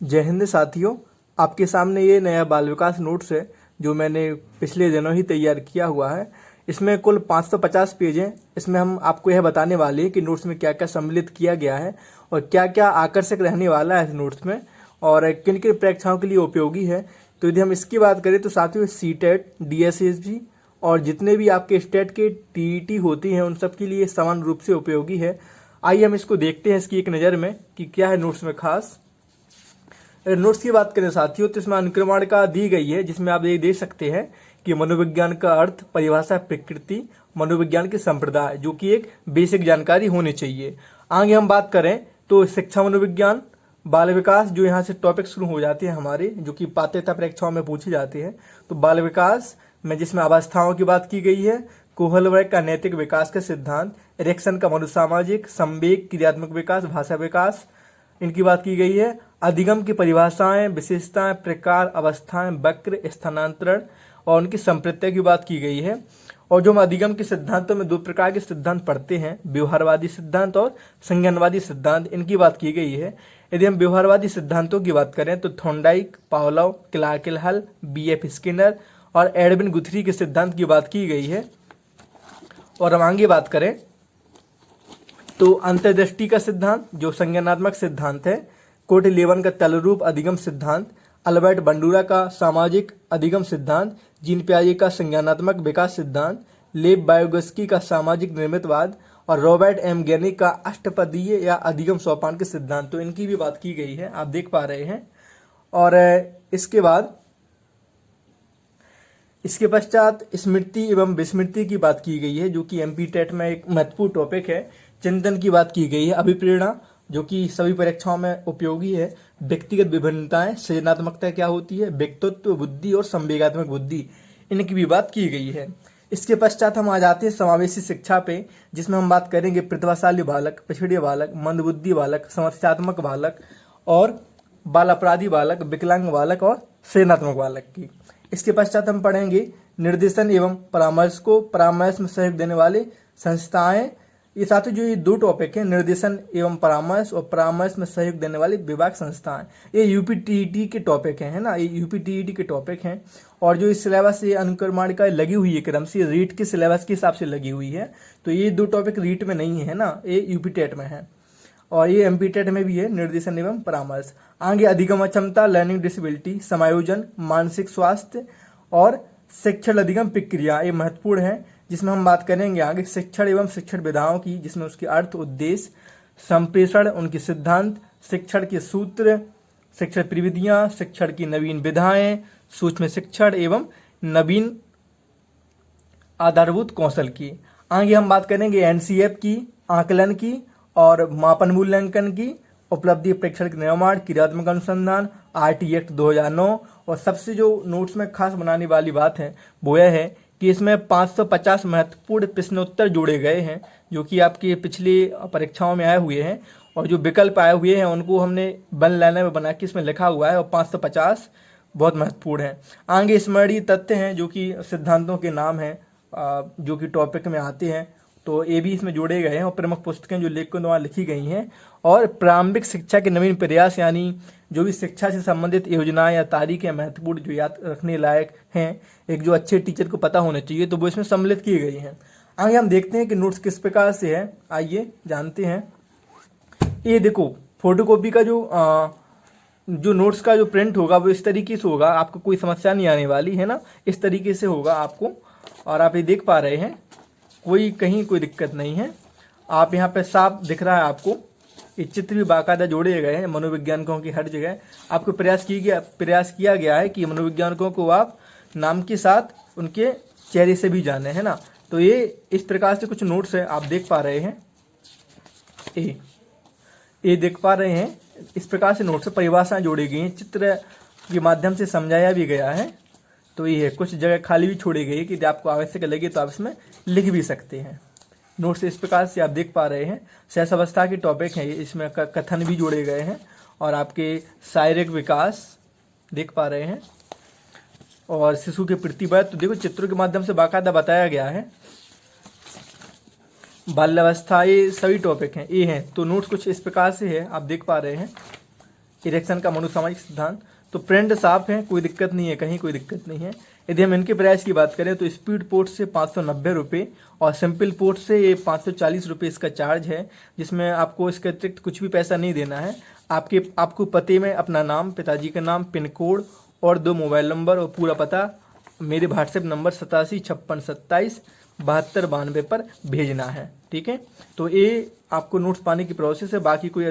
जय हिंद साथियों, आपके सामने ये नया बाल विकास नोट्स है जो मैंने पिछले दिनों ही तैयार किया हुआ है। इसमें कुल 550 पेज हैं। इसमें हम आपको यह बताने वाले हैं कि नोट्स में क्या क्या सम्मिलित किया गया है और क्या क्या आकर्षक रहने वाला है इस नोट्स में और किन किन परीक्षाओं के लिए उपयोगी है। तो यदि हम इसकी बात करें तो साथियों सीटेट, डीएसएसबी और जितने भी आपके स्टेट के टीईटी होती हैं उन सब के लिए समान रूप से उपयोगी है। आइए हम इसको देखते हैं इसकी एक नज़र में कि क्या है नोट्स में खास। नोट्स की बात करें साथियों तो इसमें अनुक्रमणिका दी गई है जिसमें आप ये देख सकते हैं कि मनोविज्ञान का अर्थ, परिभाषा, प्रकृति, मनोविज्ञान के संप्रदाय, जो कि एक बेसिक जानकारी होनी चाहिए। आगे हम बात करें तो शिक्षा मनोविज्ञान, बाल विकास, जो यहाँ से टॉपिक शुरू हो जाते हैं हमारे, जो कि पात्रता परीक्षाओं में पूछे जाते हैं। तो बाल विकास में जिसमें अवस्थाओं की बात की गई है, कोहलबर्ग का नैतिक विकास का सिद्धांत, एरिक्सन का मनोसामाजिक, संवेग, क्रियात्मक विकास, भाषा विकास, इनकी बात की गई है। अधिगम की परिभाषाएं, विशेषताएं, प्रकार, अवस्थाएं, वक्र, स्थानांतरण और उनकी संप्रत्यय की बात की गई है। और जो हम अधिगम के सिद्धांतों में दो प्रकार के सिद्धांत पढ़ते हैं, व्यवहारवादी सिद्धांत और संज्ञानवादी सिद्धांत, इनकी बात की गई है। यदि हम व्यवहारवादी सिद्धांतों की बात करें तो थॉर्नडाइक, पावलोव, क्लार्क-हिल, बीएफ स्किनर और एडविन गुथरी के सिद्धांत की बात की गई है। और हम आगे बात करें तो अंतर्दृष्टि का सिद्धांत जो संज्ञानात्मक सिद्धांत है, कोट लेवन का तलरूप अधिगम सिद्धांत, अल्बर्ट बंडूरा का सामाजिक अधिगम सिद्धांत, जीन पियाजे का संज्ञानात्मक विकास सिद्धांत, लेव बायोगस्की का सामाजिक निर्मितवाद और रॉबर्ट एम गैनी का अष्टपदीय या अधिगम सोपान के सिद्धांत, तो इनकी भी बात की गई है, आप देख पा रहे हैं। और इसके बाद इसके पश्चात स्मृति एवं विस्मृति की बात की गई है जो कि एमपी टेट में एक महत्वपूर्ण टॉपिक है। चिंतन की बात की गई है, अभिप्रेरणा जो कि सभी परीक्षाओं में उपयोगी है, व्यक्तिगत विभिन्नताएं, सृजनात्मकता क्या होती है, व्यक्तित्व बुद्धि और संवेगात्मक बुद्धि, इनकी भी बात की गई है। इसके पश्चात हम आ जाते हैं समावेशी शिक्षा पे, जिसमें हम बात करेंगे प्रतिभाशाली बालक, पिछड़े बालक, मंदबुद्धि बालक, समस्यात्मक बालक और बाल अपराधी बालक, विकलांग बालक और सृजनात्मक बालक की। इसके पश्चात हम पढ़ेंगे निर्देशन एवं परामर्श को, परामर्श में सहयोग देने वाले संस्थाएं। ये साथ जो ये दो टॉपिक हैं, निर्देशन एवं परामर्श और परामर्श में सहयोग देने वाले विभाग संस्थाएं, ये यूपीटीईटी के टॉपिक हैं, है ना, ये यूपीटीईटी के टॉपिक हैं। और जो इस सिलेबस ये अनुक्रमणिका लगी हुई है क्रम से, रीट के सिलेबस के हिसाब से लगी हुई है, तो ये दो टॉपिक रीट में नहीं है ना, ये यूपी टेट में है और ये एमपी टेट में भी है, निर्देशन एवं परामर्श। आगे अधिगम अक्षमता, लर्निंग डिसेबिलिटी, समायोजन, मानसिक स्वास्थ्य और शिक्षण अधिगम प्रक्रिया, ये महत्वपूर्ण है, जिसमें हम बात करेंगे आगे शिक्षण एवं शिक्षण विधाओं की, जिसमें उसके अर्थ, उद्देश्य, संप्रेषण, उनके सिद्धांत, शिक्षण के सूत्र, शिक्षण प्रविधियां, शिक्षण की नवीन विधाएं, सूक्ष्म शिक्षण एवं नवीन आधारभूत कौशल की। आगे हम बात करेंगे एनसीएफ की, आकलन की और मापन मूल्यांकन की, उपलब्धि परीक्षण के निर्माण, क्रियात्मक अनुसंधान, आरटी एक्ट 2009। और सबसे जो नोट्स में खास बनाने वाली बात है वो यह है कि इसमें 550 महत्वपूर्ण प्रश्नोत्तर जोड़े गए हैं जो कि आपकी पिछली परीक्षाओं में आए हुए हैं और जो विकल्प आए हुए हैं उनको हमने वन लाइनर में बना के इसमें लिखा हुआ है और 550 बहुत महत्वपूर्ण है। आगे स्मरणीय तथ्य हैं जो कि सिद्धांतों के नाम हैं जो कि टॉपिक में आते हैं, तो ये भी इसमें जोड़े गए हैं। और प्रमुख पुस्तकें जो लेखकों द्वारा लिखी गई हैं और प्रारंभिक शिक्षा के नवीन प्रयास, यानी जो भी शिक्षा से संबंधित योजनाएं या तारीखें महत्वपूर्ण जो याद रखने लायक हैं, एक जो अच्छे टीचर को पता होना चाहिए, तो वो इसमें सम्मिलित की गई हैं। आगे हम देखते हैं कि नोट्स किस प्रकार से है, आइए जानते हैं। ये देखो फोटोकॉपी का जो नोट्स का जो प्रिंट होगा वो इस तरीके से होगा, आपको कोई समस्या नहीं आने वाली है ना, इस तरीके से होगा आपको। और आप ये देख पा रहे हैं कहीं कोई दिक्कत नहीं है, आप यहाँ पे साफ दिख रहा है आपको। ये चित्र भी बाकायदा जोड़े गए हैं मनोविज्ञानकों की हर जगह। आपको प्रयास किया गया है कि मनोविज्ञानकों को आप नाम के साथ उनके चेहरे से भी जाने, है ना। तो ये इस प्रकार से कुछ नोट्स है, आप देख पा रहे हैं, ये देख पा रहे हैं, इस प्रकार से नोट्स परिभाषाएं जोड़ी गई हैं, चित्र के माध्यम से समझाया भी गया है। तो ये है, कुछ जगह खाली भी छोड़ी गई है कि आपको आवश्यक लगे तो आप इसमें लिख भी सकते हैं। नोट्स इस प्रकार से आप देख पा रहे हैं। सहस अवस्था के टॉपिक हैं, इसमें कथन भी जोड़े गए हैं और आपके शारीरिक विकास देख पा रहे हैं और शिशु के प्रतिभा, तो देखो चित्रों के माध्यम से बाकायदा बताया गया है। बाल्यावस्था, ये सभी टॉपिक हैं, ये हैं। तो नोट्स कुछ इस प्रकार से है, आप देख पा रहे हैं। इरेक्शन का मनोसामाजिक सिद्धांत। तो प्रिंट साफ है, कोई दिक्कत नहीं है, कहीं कोई दिक्कत नहीं है। यदि हम इनके प्राइस की बात करें तो स्पीड पोर्ट से 590 रुपये और सिंपल पोर्ट से ये 540 रुपये इसका चार्ज है, जिसमें आपको इसके अतिरिक्त कुछ भी पैसा नहीं देना है। आपको पते में अपना नाम, पिताजी का नाम, पिन कोड और 2 मोबाइल नंबर और पूरा पता मेरे व्हाट्सएप नंबर 8756577292 पर भेजना है। ठीक है, तो ये आपको नोट्स पाने की प्रोसेस है। बाकी कोई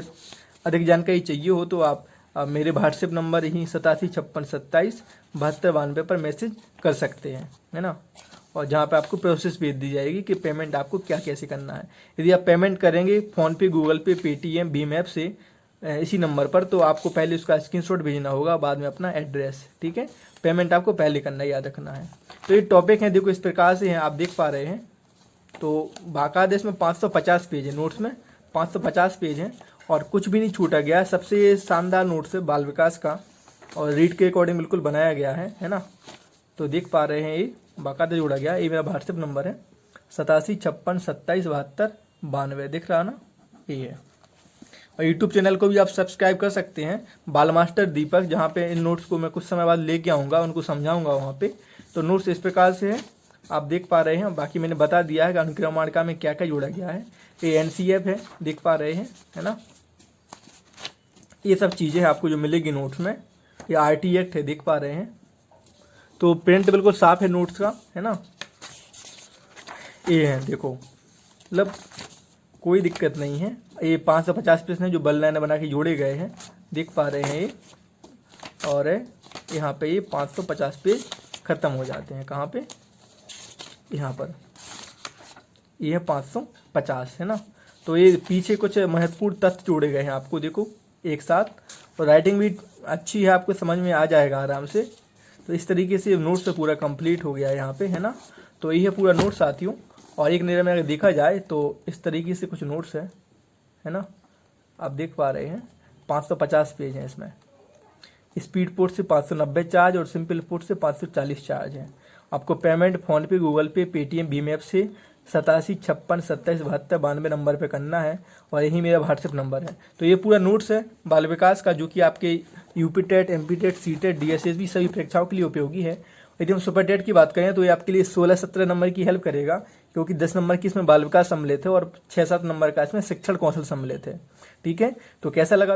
अधिक जानकारी चाहिए हो तो आप मेरे व्हाट्सएप नंबर ही 8756577292 पर मैसेज कर सकते हैं, है ना। और जहाँ पे आपको प्रोसेस भेज दी जाएगी कि पेमेंट आपको क्या कैसे करना है। यदि आप पेमेंट करेंगे फ़ोनपे, गूगल पे, पेटीएम, भीम ऐप से इसी नंबर पर, तो आपको पहले उसका स्क्रीनशॉट भेजना होगा, बाद में अपना एड्रेस। ठीक है, पेमेंट आपको पहले करना है, याद रखना है। तो ये टॉपिक है, देखो इस प्रकार से हैं, आप देख पा रहे हैं। तो बाकायदा इसमें 550 पेज है, नोट्स में 550 पेज हैं और कुछ भी नहीं छूटा गया है। सबसे शानदार नोट्स है बाल विकास का और रीड के अकॉर्डिंग बिल्कुल बनाया गया है ना। तो देख पा रहे हैं, ये बाकायदा जोड़ा गया। ये मेरा व्हाट्सएप नंबर है 8756577292, दिख रहा ना, ये है। और यूट्यूब चैनल को भी आप सब्सक्राइब कर सकते हैं, बाल मास्टर दीपक, जहाँ पे इन नोट्स को मैं कुछ समय बाद लेके आऊँगा, उनको समझाऊँगा वहाँ पे। तो नोट्स इस प्रकार से है, आप देख पा रहे हैं। बाकी मैंने बता दिया है कि अनुक्रमाणिका में क्या क्या जोड़ा गया है। ये NCF है, देख पा रहे हैं, है ना। ये सब चीज़ें आपको जो मिलेगी नोट्स में। ये RT एक्ट है, देख पा रहे हैं। तो प्रिंट बिल्कुल साफ है नोट्स का, है ना। ये है, देखो, मतलब कोई दिक्कत नहीं है। ये 550 पीस हैं जो बल्ला ने बना के जोड़े गए हैं, देख पा रहे हैं ये। और यहाँ पे ये 550 पेज ख़त्म हो जाते हैं। कहाँ पे? यहाँ पर। ये है 550, है ना। तो ये पीछे कुछ महत्वपूर्ण तथ्य जोड़े गए हैं आपको, देखो एक साथ। और राइटिंग भी अच्छी है, आपको समझ में आ जाएगा आराम से। तो इस तरीके से नोट्स से पूरा कंप्लीट हो गया है यहाँ पे, है ना। तो ये है पूरा नोट्स साथियों। और एक नज़र में अगर देखा जाए तो इस तरीके से कुछ नोट्स है ना। आप देख पा रहे हैं 550 पेज हैं इसमें। स्पीड पोर्ट से 590 चार्ज और सिंपल पोर्ट से 540 चार्ज है। आपको पेमेंट फ़ोनपे, गूगल पे, पेटीएम, भीम ऐप से 8756577292 नंबर पे करना है और यही मेरा व्हाट्सएप नंबर है। तो ये पूरा नोट्स है बाल विकास का, जो कि आपके UP TET, MP TET, CTET, DSSB सभी परीक्षाओं के लिए उपयोगी है। यदि हम सुपर टेट की बात करें तो ये आपके लिए 16-17 नंबर की हेल्प करेगा, क्योंकि 10 नंबर की इसमें बाल विकास सम्मिलित है और 6-7 नंबर का इसमें शिक्षण कौशल सम्मिलित है। ठीक है, तो कैसा लगा?